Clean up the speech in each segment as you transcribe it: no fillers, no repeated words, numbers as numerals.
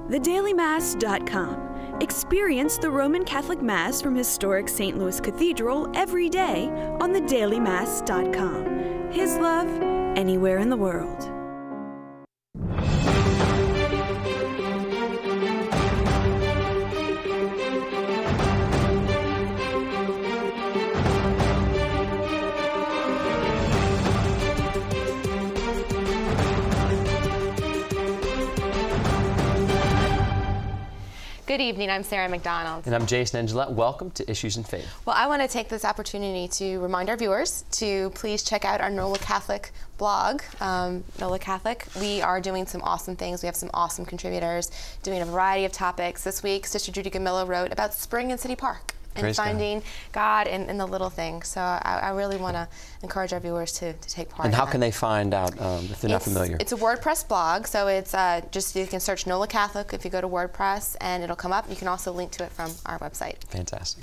thedailymass.com. Experience the Roman Catholic Mass from historic St. Louis Cathedral every day on thedailymass.com. His love, anywhere in the world. Good evening, I'm Sarah McDonald. And I'm Jason Angelette. Welcome to Issues in Faith. Well, I want to take this opportunity to remind our viewers to please check out our NOLA Catholic blog, NOLA Catholic. We are doing some awesome things. We have some awesome contributors doing a variety of topics. This week, Sister Judy Gamillo wrote about spring in City Park and Praise finding God in the little things. So I really want to encourage our viewers to take part And in how that. Can they find out if they're not familiar? It's a WordPress blog, so it's just, you can search NOLA Catholic if you go to WordPress, and it'll come up. You can also link to it from our website. Fantastic.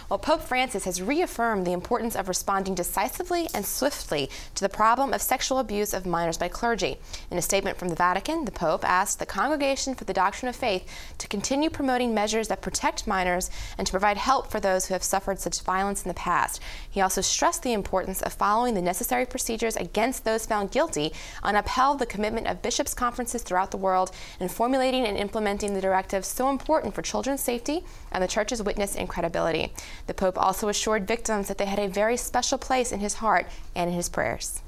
Well, Pope Francis has reaffirmed the importance of responding decisively and swiftly to the problem of sexual abuse of minors by clergy. In a statement from the Vatican, the Pope asked the Congregation for the Doctrine of Faith to continue promoting measures that protect minors and to provide help for those who have suffered such violence in the past. He also stressed the importance of following the necessary procedures against those found guilty and upheld the commitment of bishops' conferences throughout the world in formulating and implementing the directives so important for children's safety and the Church's witness and credibility. The Pope also assured victims that they had a very special place in his heart and in his prayers.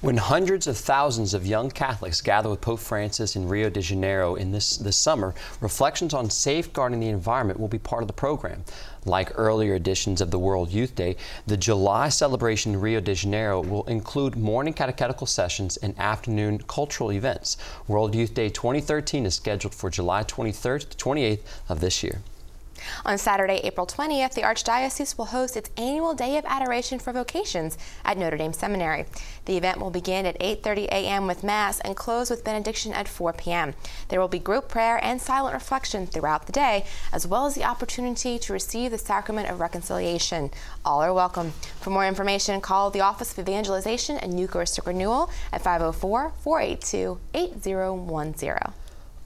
When hundreds of thousands of young Catholics gather with Pope Francis in Rio de Janeiro this summer, reflections on safeguarding the environment will be part of the program. Like earlier editions of the World Youth Day, the July celebration in Rio de Janeiro will include morning catechetical sessions and afternoon cultural events. World Youth Day 2013 is scheduled for July 23rd to 28th of this year. On Saturday, April 20th, the Archdiocese will host its annual Day of Adoration for Vocations at Notre Dame Seminary. The event will begin at 8:30 a.m. with Mass and close with benediction at 4 p.m. There will be group prayer and silent reflection throughout the day, as well as the opportunity to receive the Sacrament of Reconciliation. All are welcome. For more information, call the Office of Evangelization and Eucharistic Renewal at 504-482-8010.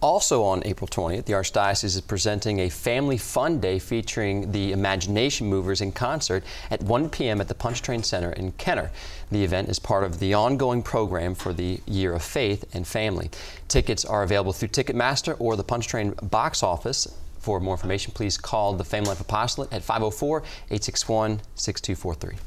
Also on April 20th, the Archdiocese is presenting a Family Fun Day featuring the Imagination Movers in concert at 1 p.m. at the Punch Train Center in Kenner. The event is part of the ongoing program for the Year of Faith and Family. Tickets are available through Ticketmaster or the Punch Train box office. For more information, please call the Family Life Apostolate at 504-861-6243.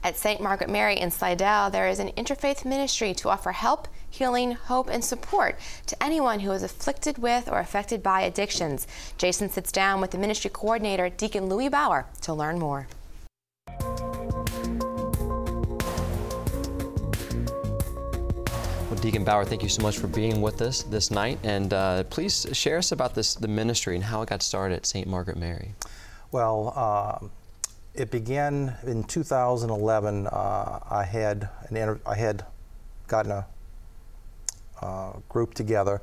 At St. Margaret Mary in Slidell, there is an interfaith ministry to offer help, healing, hope, and support to anyone who is afflicted with or affected by addictions. Jason sits down with the ministry coordinator, Deacon Louis Bauer, to learn more. Well, Deacon Bauer, thank you so much for being with us this night. And please share us about the ministry and how it got started at St. Margaret Mary. Well, it began in 2011. I had gotten a group together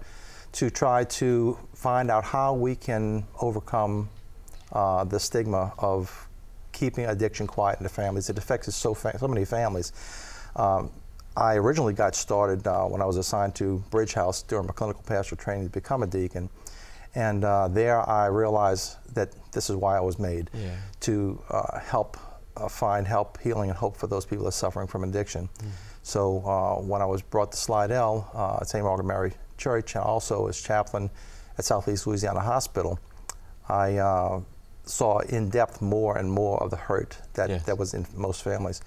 to try to find out how we can overcome the stigma of keeping addiction quiet in the families. It affects so many families. I originally got started when I was assigned to Bridge House during my clinical pastoral training to become a deacon. And there I realized that this is why I was made, to help find help, healing, and hope for those people that are suffering from addiction. So when I was brought to Slidell at St. Margaret Mary Church, and also as chaplain at Southeast Louisiana Hospital, I saw in depth more and more of the hurt that was in most families.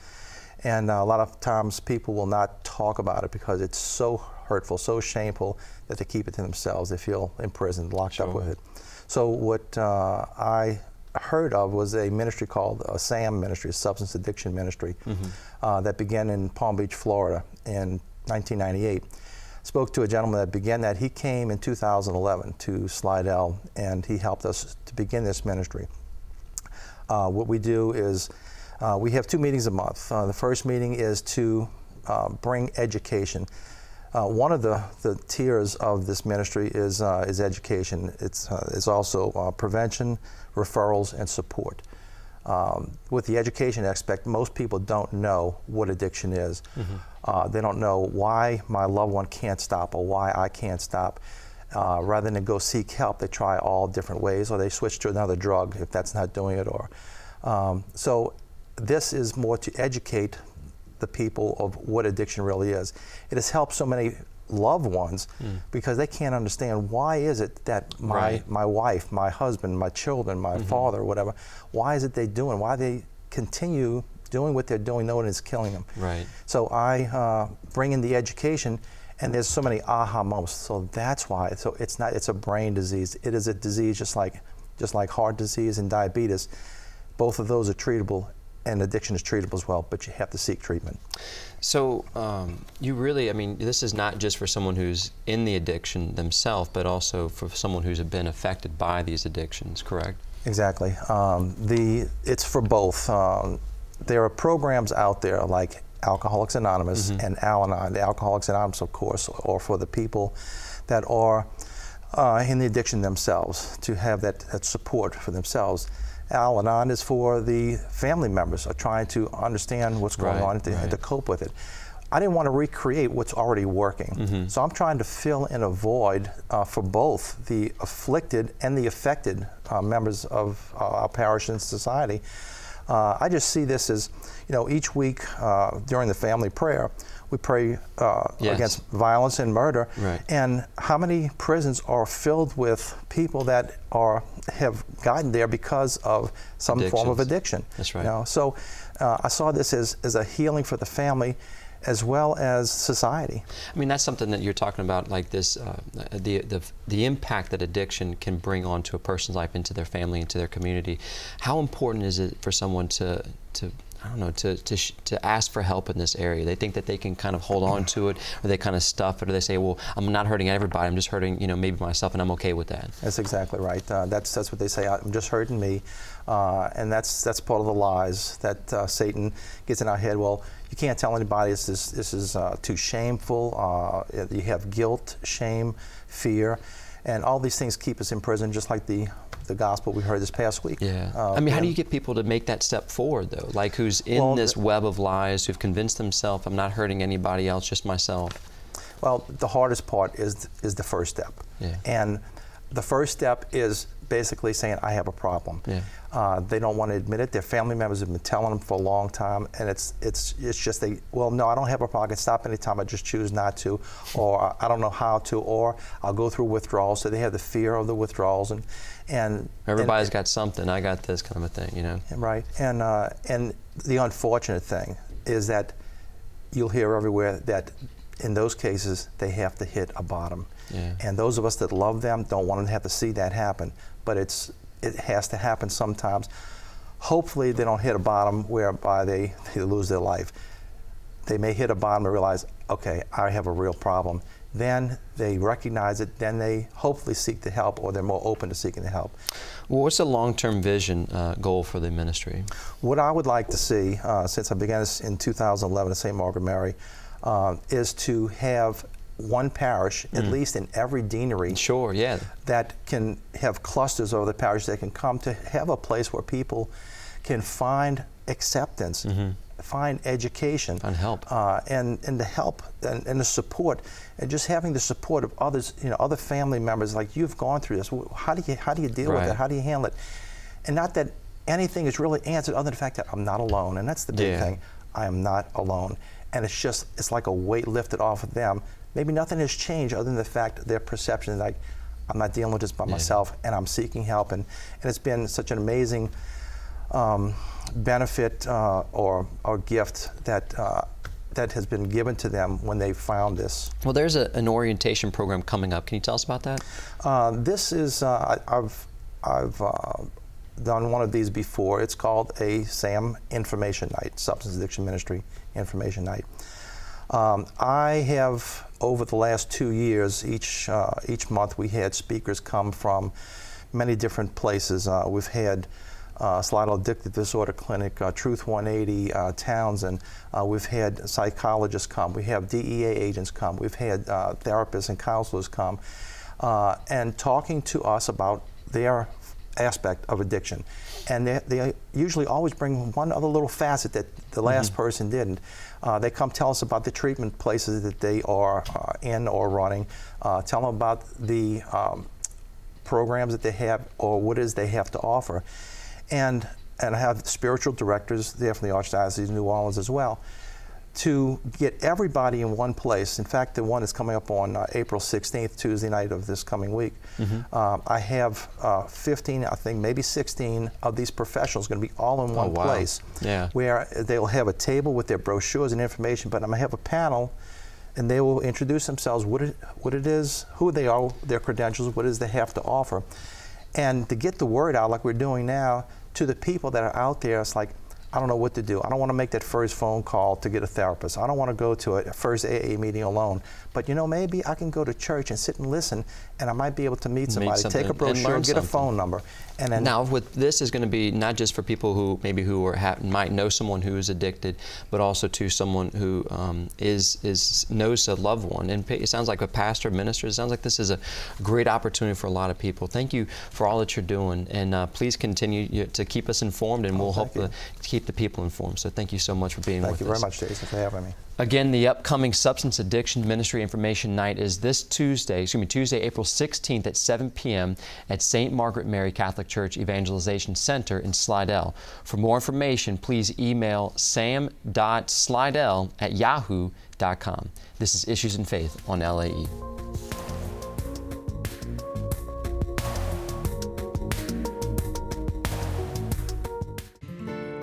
And a lot of times people will not talk about it because it's so hurtful, so shameful that they keep it to themselves. They feel imprisoned, locked up with it. So what I heard of was a ministry called a SAM ministry, a substance addiction ministry, that began in Palm Beach, Florida in 1998. Spoke to a gentleman that began that. He came in 2011 to Slidell, and he helped us to begin this ministry. What we do is we have 2 meetings a month. The first meeting is to bring education. One of the tiers of this ministry is education. It's also prevention, referrals, and support. With the education aspect, most people don't know what addiction is. They don't know why my loved one can't stop or why I can't stop. Rather than go seek help, they try all different ways, or they switch to another drug if that's not doing it. Or so this is more to educate the people of what addiction really is. It has helped so many loved ones because they can't understand, why is it that my wife, my husband, my children, my father, whatever, why is it they doing? Why they continue doing what they're doing, knowing it's killing them? Right. So I bring in the education, and there's so many aha moments. So that's why. So it's a brain disease. It is a disease just like heart disease and diabetes. Both of those are treatable, and addiction is treatable as well, but you have to seek treatment. So you really, I mean, this is not just for someone who's in the addiction themselves, but also for someone who's been affected by these addictions, correct? Exactly. It's for both. There are programs out there like Alcoholics Anonymous and Al-Anon. The Alcoholics Anonymous, of course, are for the people that are in the addiction themselves, to have that support for themselves. Al-Anon is for the family members are trying to understand what's going on and to cope with it. I didn't want to recreate what's already working. So I'm trying to fill in a void for both the afflicted and the affected members of our parish and society. I just see this as, each week during the family prayer, we pray against violence and murder. And how many prisons are filled with people that have gotten there because of some form of addiction? That's right. So I saw this as a healing for the family as well as society. I mean, that's something that you're talking about, like this, the impact that addiction can bring onto a person's life, into their family, into their community. How important is it for someone to I don't know, to ask for help in this area? They think that they can kind of hold on to it, or they kind of stuff it, or they say, well, I'm not hurting everybody, I'm just hurting, maybe myself, and I'm okay with that. That's exactly right. That's what they say, I'm just hurting me. And that's part of the lies that Satan gets in our head. Well, you can't tell anybody, this is too shameful. You have guilt, shame, fear, and all these things keep us in prison, just like the gospel we heard this past week. Yeah. I mean, how do you get people to make that step forward, though? Like, who's in this web of lies, who've convinced themselves, I'm not hurting anybody else, just myself? Well, the hardest part is the first step. And the first step is basically saying, I have a problem. They don't want to admit it. Their family members have been telling them for a long time, and it's just well, no, I don't have a problem. I can stop anytime. I just choose not to, or I don't know how to, or I'll go through withdrawals. So they have the fear of the withdrawals, and everybody's got something. I got this kind of a thing, Right. And the unfortunate thing is that you'll hear everywhere that in those cases they have to hit a bottom. And those of us that love them don't want to have to see that happen, but it has to happen sometimes. Hopefully they don't hit a bottom whereby they lose their life. They may hit a bottom and realize, okay, I have a real problem. Then they recognize it, then they hopefully seek the help, or they're more open to seeking the help. Well, what's the long-term vision goal for the ministry? What I would like to see, since I began this in 2011 at St. Margaret Mary, is to have one parish, at least in every deanery, that can have clusters over the parish. They can come to have a place where people can find acceptance, find education, and help, and the help and the support, and just having the support of others, other family members. Like, you've gone through this. How do you deal with it? How do you handle it? And not that anything is really answered, other than the fact that I'm not alone, and that's the big thing. I am not alone, and it's like a weight lifted off of them. Maybe nothing has changed other than the fact that their perception is like, I'm not dealing with this by myself, and I'm seeking help. And it's been such an amazing benefit or gift that has been given to them when they found this. Well, there's an orientation program coming up. Can you tell us about that? This is, I've done one of these before. It's called a SAM Information Night, Substance Addiction Ministry Information Night. I have, over the last 2 years, each month we had speakers come from many different places. We've had Slidell Addictive Disorder Clinic, Truth 180, Townsend. We've had psychologists come. We have DEA agents come. We've had therapists and counselors come and talking to us about their aspect of addiction. And they usually always bring one other little facet that the last person didn't. They come tell us about the treatment places that they are in or running, tell them about the programs that they have or what it is they have to offer. And I have spiritual directors there from the Archdiocese of New Orleans as well, to get everybody in one place. In fact, the one is coming up on April 16th, Tuesday night of this coming week. I have 15, I think maybe 16 of these professionals going to be all in one place, where they'll have a table with their brochures and information, but I'm going to have a panel, and they will introduce themselves, what it is, who they are, their credentials, what it is they have to offer. And to get the word out like we're doing now to the people that are out there, it's like, I don't know what to do. I don't want to make that first phone call to get a therapist. I don't want to go to a first AA meeting alone. But you know, maybe I can go to church and sit and listen, and I might be able to meet somebody, take a brochure, get a phone number. And then now, with this is going to be not just for people who maybe might know someone who is addicted, but also to someone who knows a loved one. And it sounds like a pastor, minister. It sounds like this is a great opportunity for a lot of people. Thank you for all that you're doing, and please continue to keep us informed, and we'll hope to keep the people informed. So thank you so much for being with us. Thank you very much, Jason, for having me. Again, the upcoming Substance Addiction Ministry Information Night is this Tuesday, April 16th at 7 p.m. at St. Margaret Mary Catholic Church Evangelization Center in Slidell. For more information, please email sam.slidell@yahoo.com. This is Issues in Faith on LAE.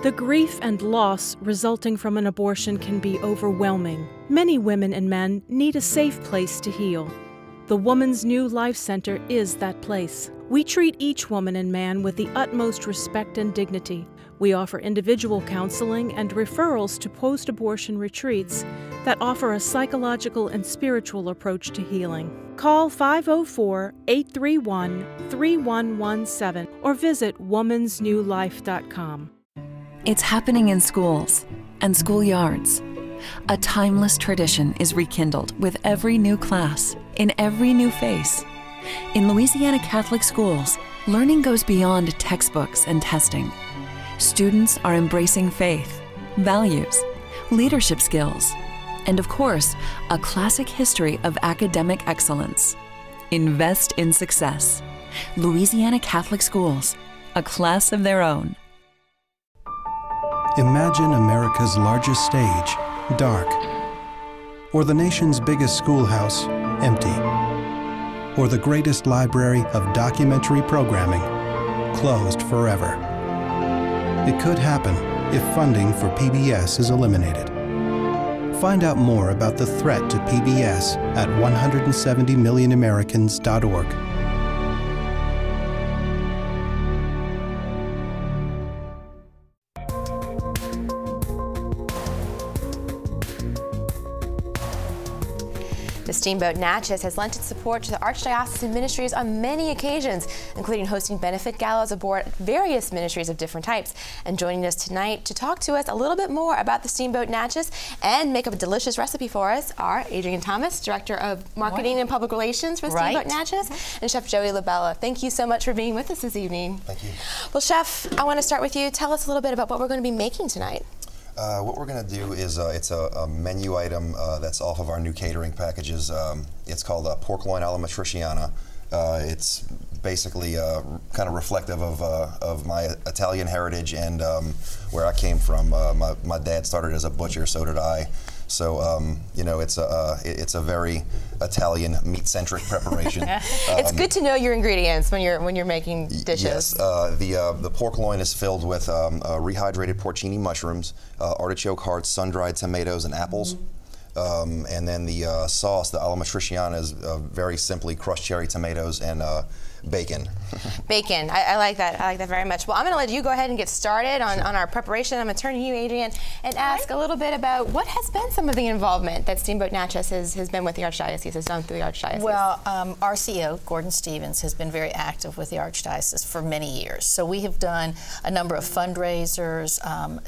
The grief and loss resulting from an abortion can be overwhelming. Many women and men need a safe place to heal. The Woman's New Life Center is that place. We treat each woman and man with the utmost respect and dignity. We offer individual counseling and referrals to post-abortion retreats that offer a psychological and spiritual approach to healing. Call 504-831-3117 or visit womansnewlife.com. It's happening in schools and schoolyards. A timeless tradition is rekindled with every new class, in every new face. In Louisiana Catholic schools, learning goes beyond textbooks and testing. Students are embracing faith, values, leadership skills, and of course, a classic history of academic excellence. Invest in success. Louisiana Catholic Schools, a class of their own. Imagine America's largest stage, dark. Or the nation's biggest schoolhouse, empty. Or the greatest library of documentary programming, closed forever. It could happen if funding for PBS is eliminated. Find out more about the threat to PBS at 170millionamericans.org. The Steamboat Natchez has lent its support to the Archdiocesan ministries on many occasions, including hosting benefit galas aboard various ministries of different types. And joining us tonight to talk to us a little bit more about the Steamboat Natchez and make up a delicious recipe for us are Adrienne Thomas, Director of Marketing and Public Relations for Steamboat Natchez, and Chef Joey Labella. Thank you so much for being with us this evening. Thank you. Well, Chef, I want to start with you. Tell us a little bit about what we're going to be making tonight. What we're going to do is it's a menu item that's off of our new catering packages. It's called pork loin alla matriciana. It's basically kind of reflective of my Italian heritage and where I came from. My dad started as a butcher, so did I. So you know, it's a very Italian meat-centric preparation. It's good to know your ingredients when you're making dishes. Yes, the pork loin is filled with rehydrated porcini mushrooms, artichoke hearts, sun-dried tomatoes, and apples. And then the sauce, the alla matriciana, is very simply crushed cherry tomatoes and bacon. Bacon. I like that. I like that very much. Well, I'm going to let you go ahead and get started on our preparation. I'm going to turn to you, Adrienne, and ask a little bit about what has been some of the involvement that Steamboat Natchez has been with the Archdiocese, has done through the Archdiocese. Well, our CEO, Gordon Stevens, has been very active with the Archdiocese for many years. So we have done a number of fundraisers,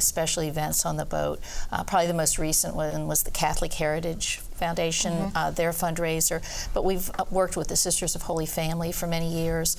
special events on the boat. Probably the most recent one was the Catholic Heritage Foundation, their fundraiser, but we've worked with the Sisters of Holy Family for many years.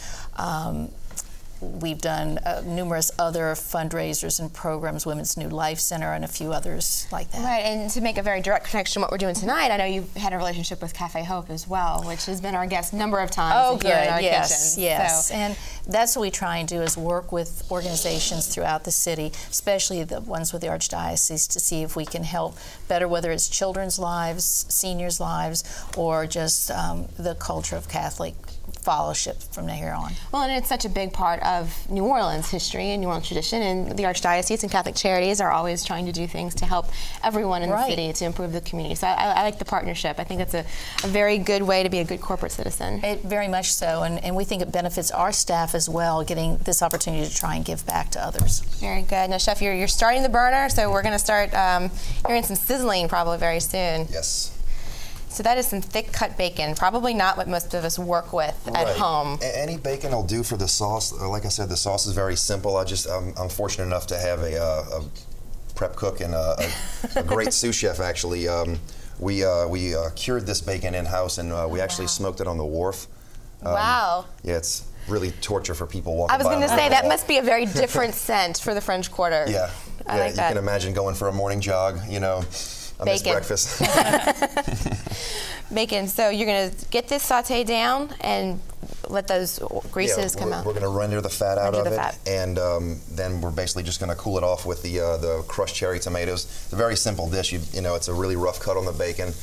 we've done numerous other fundraisers and programs, Women's New Life Center and a few others like that. Right, and to make a very direct connection to what we're doing tonight, I know you've had a relationship with Cafe Hope as well, which has been our guest a number of times. Oh, good, here in our yes, kitchen. yes. So. And that's what we try and do, is work with organizations throughout the city, especially the ones with the Archdiocese, to see if we can help better, whether it's children's lives, seniors' lives, or just the culture of Catholic fellowship from here on. Well, and it's such a big part of New Orleans history and New Orleans tradition, and the Archdiocese and Catholic Charities are always trying to do things to help everyone in the city to improve the community. So I like the partnership. I think it's a very good way to be a good corporate citizen. It very much so, and we think it benefits our staff as well, getting this opportunity to try and give back to others. Very good. Now, Chef, you're starting the burner, so we're going to start hearing some sizzling probably very soon. Yes. So that is some thick cut bacon, probably not what most of us work with at home. Any bacon will do for the sauce. Like I said, the sauce is very simple. I'm fortunate enough to have a prep cook and a great sous chef, actually. We cured this bacon in-house, and we actually smoked it on the wharf. Wow. Yeah, it's really torture for people walking by. I was going to say, that must be a very different scent for the French Quarter. Yeah. I like that. You can imagine going for a morning jog, you know, on this breakfast. Bacon. So you're going to get this sauté down and let those greases come out. We're going to render the fat out of it, and then we're basically just going to cool it off with the crushed cherry tomatoes. It's a very simple dish. You know, it's a really rough cut on the bacon.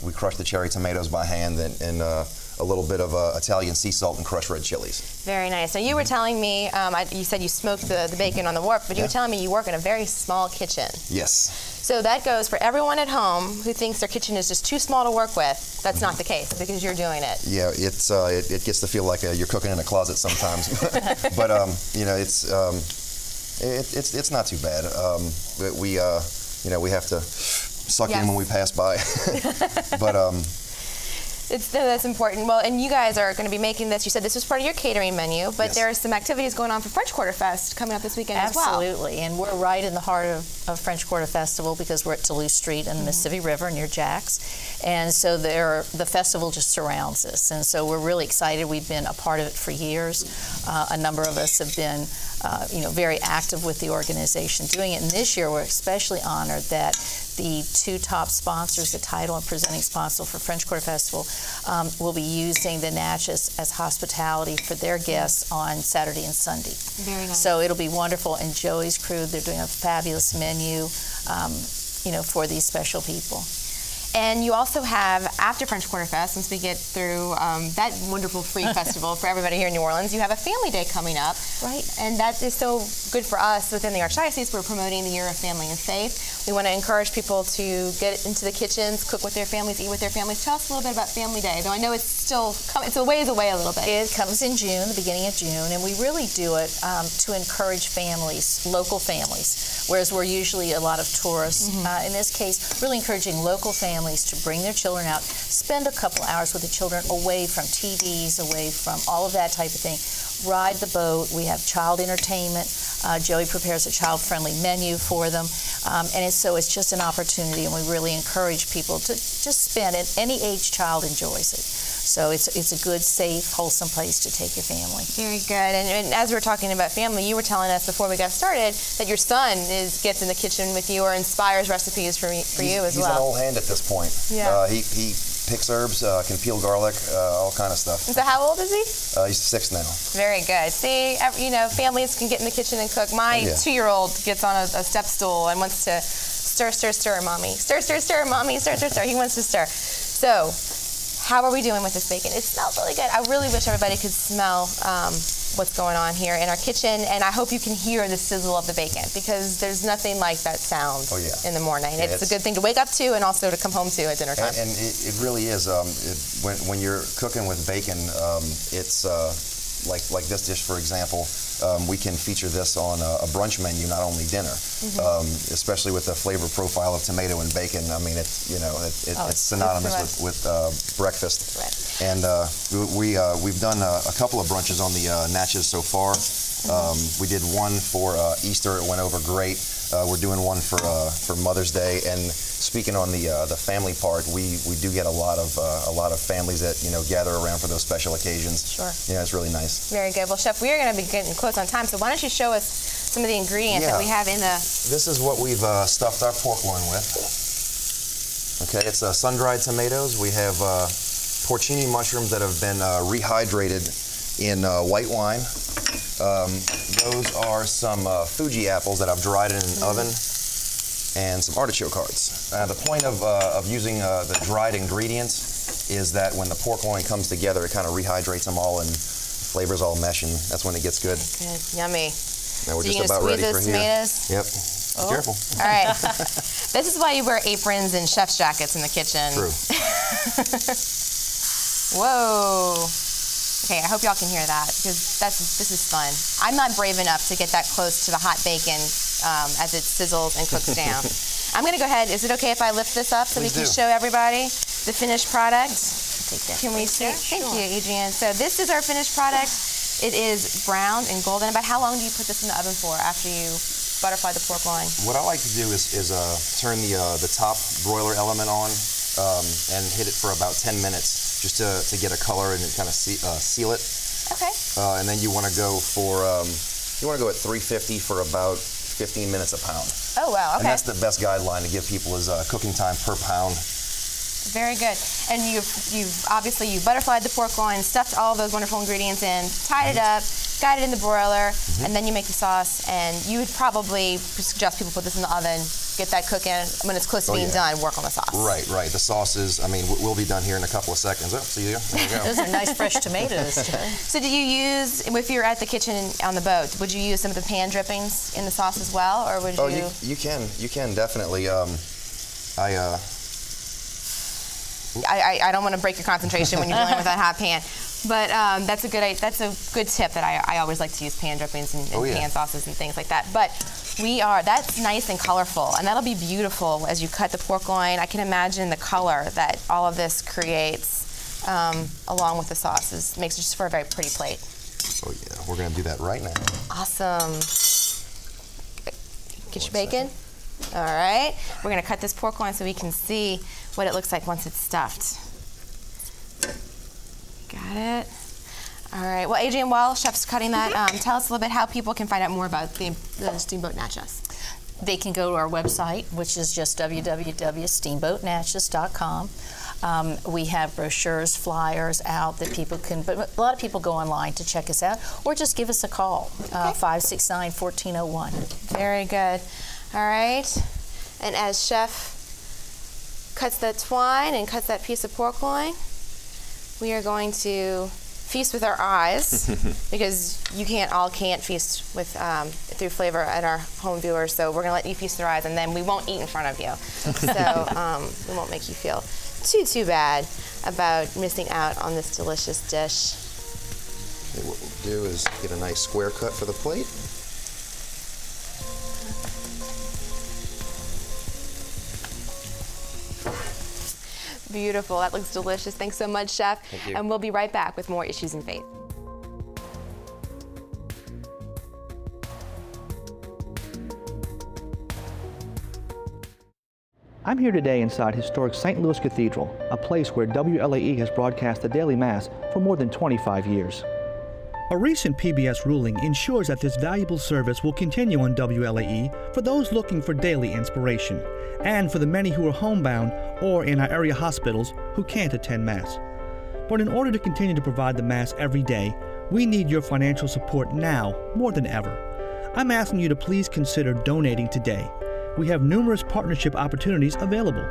We crush the cherry tomatoes by hand, and a little bit of Italian sea salt and crushed red chilies. Very nice. Now, you were telling me, you said you smoked the bacon on the wharf, but you were telling me you work in a very small kitchen. Yes. So that goes for everyone at home who thinks their kitchen is just too small to work with. That's not the case, because you're doing it. Yeah, it gets to feel like you're cooking in a closet sometimes, but you know, it's not too bad. We you know, we have to suck in when we pass by, but that's important. Well, and you guys are going to be making this. You said this was part of your catering menu, but there are some activities going on for French Quarter Fest coming up this weekend as well. Absolutely, and we're right in the heart of French Quarter Festival, because we're at Toulouse Street and the Mississippi River near Jack's, and so the festival just surrounds us, and so we're really excited. We've been a part of it for years. A number of us have been you know, very active with the organization doing it, and this year we're especially honored that the two top sponsors, the title and presenting sponsor for French Quarter Festival, will be using the Natchez as hospitality for their guests on Saturday and Sunday. Very nice. So it'll be wonderful, and Joey's crew, they're doing a fabulous menu, you know, for these special people. And you also have, after French Quarter Fest, once we get through that wonderful free festival for everybody here in New Orleans, you have a Family Day coming up. Right. And that is so good for us within the Archdiocese. We're promoting the Year of Family and Faith. We want to encourage people to get into the kitchens, cook with their families, eat with their families. Tell us a little bit about Family Day, though I know it's still it's a ways away a little bit. It comes in June, the beginning of June, and we really do it to encourage families, local families, whereas we're usually a lot of tourists. In this case, really encouraging local families to bring their children out, spend a couple hours with the children away from TVs, away from all of that type of thing. Ride the boat. We have child entertainment. Joey prepares a child-friendly menu for them, and it's just an opportunity, and we really encourage people to just spend it. Any age child enjoys it. So it's a good, safe, wholesome place to take your family. Very good. And as we're talking about family, you were telling us before we got started that your son gets in the kitchen with you or inspires recipes for you as well. He's an old hand at this point. Yeah. He picks herbs, can peel garlic, all kind of stuff. So how old is he? He's 6 now. Very good. See, you know, families can get in the kitchen and cook. My 2-year-old gets on a step stool and wants to stir, stir, stir, mommy. Stir, stir, stir, mommy. Stir, stir, stir. He wants to stir. So, how are we doing with this bacon? It smells really good. I really wish everybody could smell what's going on here in our kitchen, and I hope you can hear the sizzle of the bacon, because there's nothing like that sound in the morning. Yeah, it's a good thing to wake up to and also to come home to at dinner time. And it really is. When you're cooking with bacon, it's like this dish, for example. We can feature this on a brunch menu, not only dinner, especially with the flavor profile of tomato and bacon. I mean, it's synonymous with breakfast. Right. And we've done a couple of brunches on the Natchez so far. We did one for Easter. It went over great. We're doing one for Mother's Day, and speaking on the family part, we do get a lot of families that gather around for those special occasions. Sure. Yeah, it's really nice. Very good. Well, Chef, we are going to be getting close on time, so why don't you show us some of the ingredients that we have in the... This is what we've stuffed our pork loin with. Okay, it's sun-dried tomatoes. We have porcini mushrooms that have been rehydrated in white wine. Those are some Fuji apples that I've dried in an oven, and some artichoke hearts. The point of using the dried ingredients is that when the pork loin comes together, it kind of rehydrates them all and flavors all mesh, and that's when it gets good. Good, yummy. Now we're So just about ready for here. tomatoes? Yep. Be careful. All right. This is why you wear aprons and chef's jackets in the kitchen. True. Whoa. Okay, I hope y'all can hear that, because this is fun. I'm not brave enough to get that close to the hot bacon as it sizzles and cooks down. I'm going to go ahead. Is it okay if I lift this up so we can show everybody the finished product? Take that. Can we see? Thank you, Adrienne. So this is our finished product. It is browned and golden. About how long do you put this in the oven for after you butterfly the pork loin? What I like to do is turn the top broiler element on and hit it for about 10 minutes just to get a color and kind of seal it. Okay. And then you want to go for at 350 for about 15 minutes a pound. Oh wow. Okay. And that's the best guideline to give people is cooking time per pound. Very good. And you've obviously you butterflied the pork loin, stuffed all of those wonderful ingredients in, tied it up, got it in the broiler, and then you make the sauce. And you would probably suggest people put this in the oven, get that cooking. When it's close to being done, work on the sauce. Right. The sauce is, I mean, we'll be done here in a couple of seconds. Oh, see you. There you go. Those are nice fresh tomatoes. So do you use, if you're at the kitchen on the boat, would you use some of the pan drippings in the sauce as well, or would you? Oh, you can definitely. I don't want to break your concentration when you're dealing with that hot pan, but that's a good tip that I always like to use pan drippings and pan sauces and things like that. But that's nice and colorful, and that'll be beautiful as you cut the pork loin. I can imagine the color that all of this creates along with the sauces. Makes it just for a very pretty plate. Oh yeah, we're gonna do that right now. Awesome. Get your bacon. All right, we're gonna cut this pork loin so we can see what it looks like once it's stuffed. Got it. All right. Well, Adrienne, while Chef's cutting that, tell us a little bit how people can find out more about the Steamboat Nachos. They can go to our website, which is just www.steamboatnatchez.com. We have brochures, flyers out that people can, but a lot of people go online to check us out, or just give us a call, 569-1401. Very good. All right. And as Chef cuts that twine and cuts that piece of pork loin, we are going to feast with our eyes because you can't feast with through flavor at our home viewers. So we're gonna let you feast with our eyes, and then we won't eat in front of you. So we won't make you feel too bad about missing out on this delicious dish. And what we'll do is get a nice square cut for the plate. Beautiful. That looks delicious. Thanks so much, Chef. Thank you. And we'll be right back with more Issues in Faith. I'm here today inside historic St. Louis Cathedral, a place where WLAE has broadcast the daily Mass for more than 25 years. A recent PBS ruling ensures that this valuable service will continue on WLAE for those looking for daily inspiration, and for the many who are homebound or in our area hospitals who can't attend Mass. But in order to continue to provide the Mass every day, we need your financial support now more than ever. I'm asking you to please consider donating today. We have numerous partnership opportunities available.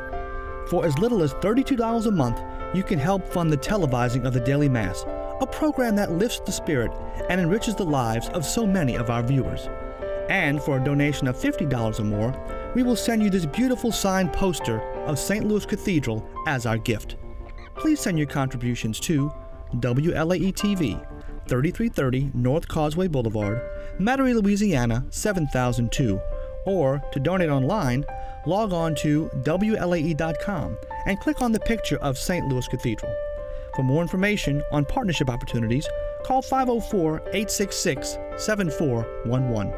For as little as $32 a month, you can help fund the televising of the Daily Mass, a program that lifts the spirit and enriches the lives of so many of our viewers. And for a donation of $50 or more, we will send you this beautiful signed poster of St. Louis Cathedral as our gift. Please send your contributions to WLAE-TV, 3330 North Causeway Boulevard, Metairie, Louisiana 7002, or to donate online, log on to WLAE.com and click on the picture of St. Louis Cathedral. For more information on partnership opportunities, call 504-866-7411.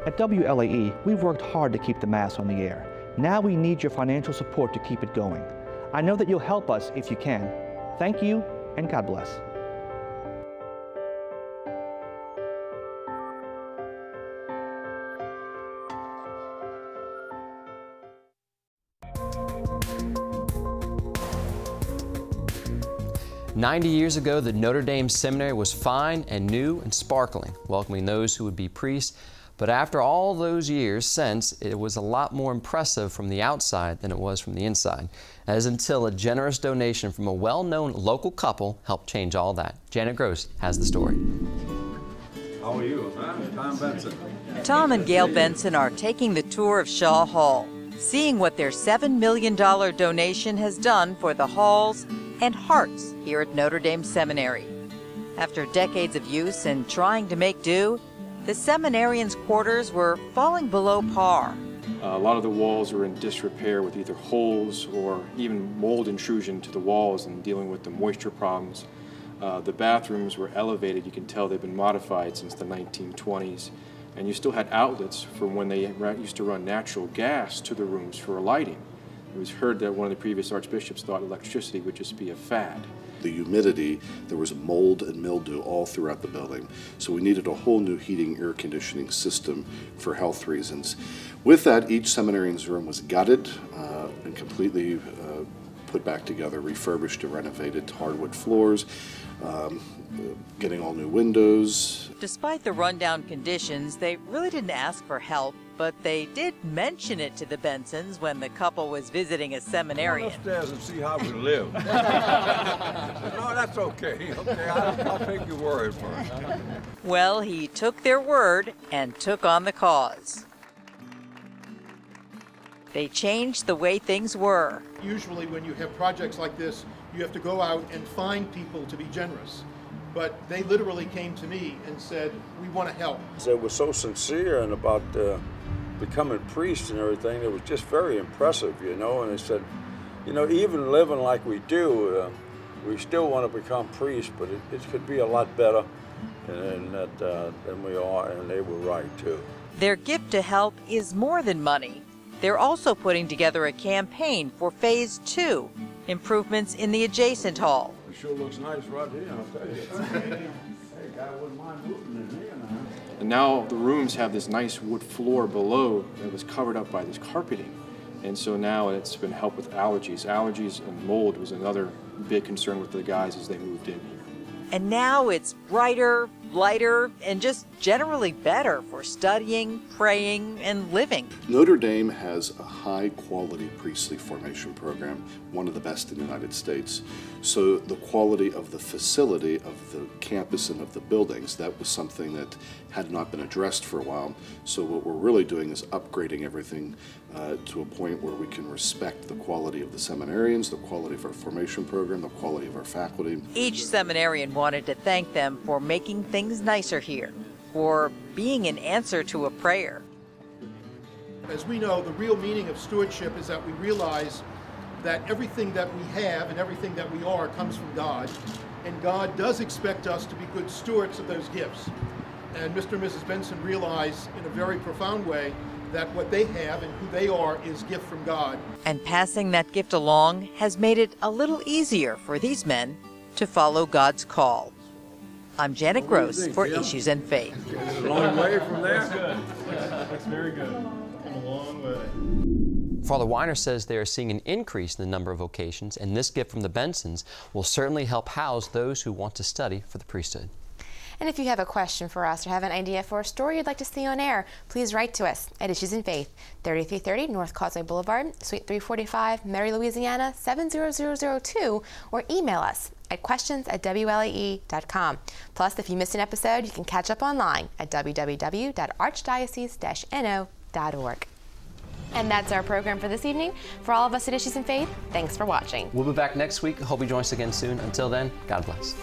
At WLAE, we've worked hard to keep the Mass on the air. Now we need your financial support to keep it going. I know that you'll help us if you can. Thank you, and God bless. "90 years ago, the Notre Dame Seminary was fine and new and sparkling, welcoming those who would be priests. But after all those years since, it was a lot more impressive from the outside than it was from the inside. That is until a generous donation from a well-known local couple helped change all that." Janet Gross has the story. How are you? Tom Benson. Tom and Gail Benson are taking the tour of Shaw Hall, seeing what their $7 million donation has done for the halls and hearts here at Notre Dame Seminary. After decades of use and trying to make do, the seminarians' quarters were falling below par. A lot of the walls are in disrepair with either holes or even mold intrusion to the walls and dealing with the moisture problems. The bathrooms were elevated. You can tell they've been modified since the 1920s. And you still had outlets from when they used to run natural gas to the rooms for lighting. It was heard that one of the previous archbishops thought electricity would just be a fad. The humidity, there was mold and mildew all throughout the building, so we needed a whole new heating, air conditioning system for health reasons. With that, each seminarian's room was gutted and completely put back together, refurbished and renovated, hardwood floors, getting all new windows. Despite the rundown conditions, they really didn't ask for help, but they did mention it to the Bensons when the couple was visiting a seminarian. Come upstairs and see how we live. No, that's okay. Okay, I'll take your word for it. Well, he took their word and took on the cause. They changed the way things were. Usually when you have projects like this, you have to go out and find people to be generous. But they literally came to me and said, "We want to help." They were so sincere and about becoming priests and everything. It was just very impressive, you know. And they said, you know, even living like we do, we still want to become priests, but it could be a lot better than we are, and they were right, too. Their gift to help is more than money. They're also putting together a campaign for Phase 2, improvements in the adjacent hall. It sure looks nice right here, I'll tell you. Hey, guy wouldn't mind moving in here now. And now the rooms have this nice wood floor below that was covered up by this carpeting. And so now it's been helped with allergies. Allergies and mold was another big concern with the guys as they moved in here. And now it's brighter, lighter, and just generally better for studying, praying, and living. Notre Dame has a high-quality priestly formation program, one of the best in the United States. So the quality of the facility of the campus and of the buildings, that was something that had not been addressed for a while. So what we're really doing is upgrading everything to a point where we can respect the quality of the seminarians, the quality of our formation program, the quality of our faculty. Each seminarian wanted to thank them for making things nicer here, for being an answer to a prayer. As we know, the real meaning of stewardship is that we realize that everything that we have and everything that we are comes from God, and God does expect us to be good stewards of those gifts. And Mr. and Mrs. Benson realize in a very profound way that what they have and who they are is gift from God. And passing that gift along has made it a little easier for these men to follow God's call. I'm Janet Gross for Issues and Faith. It's a long way from there. That's very good. Come a long way. Father Weiner says they are seeing an increase in the number of vocations, and this gift from the Bensons will certainly help house those who want to study for the priesthood. And if you have a question for us or have an idea for a story you'd like to see on air, please write to us at Issues in Faith, 3330 North Causeway Boulevard, Suite 345, Mary, Louisiana, 70002, or email us at questions@wlae.com. Plus, if you missed an episode, you can catch up online at www.archdiocese-no.org. And that's our program for this evening. For all of us at Issues in Faith, thanks for watching. We'll be back next week. Hope you join us again soon. Until then, God bless.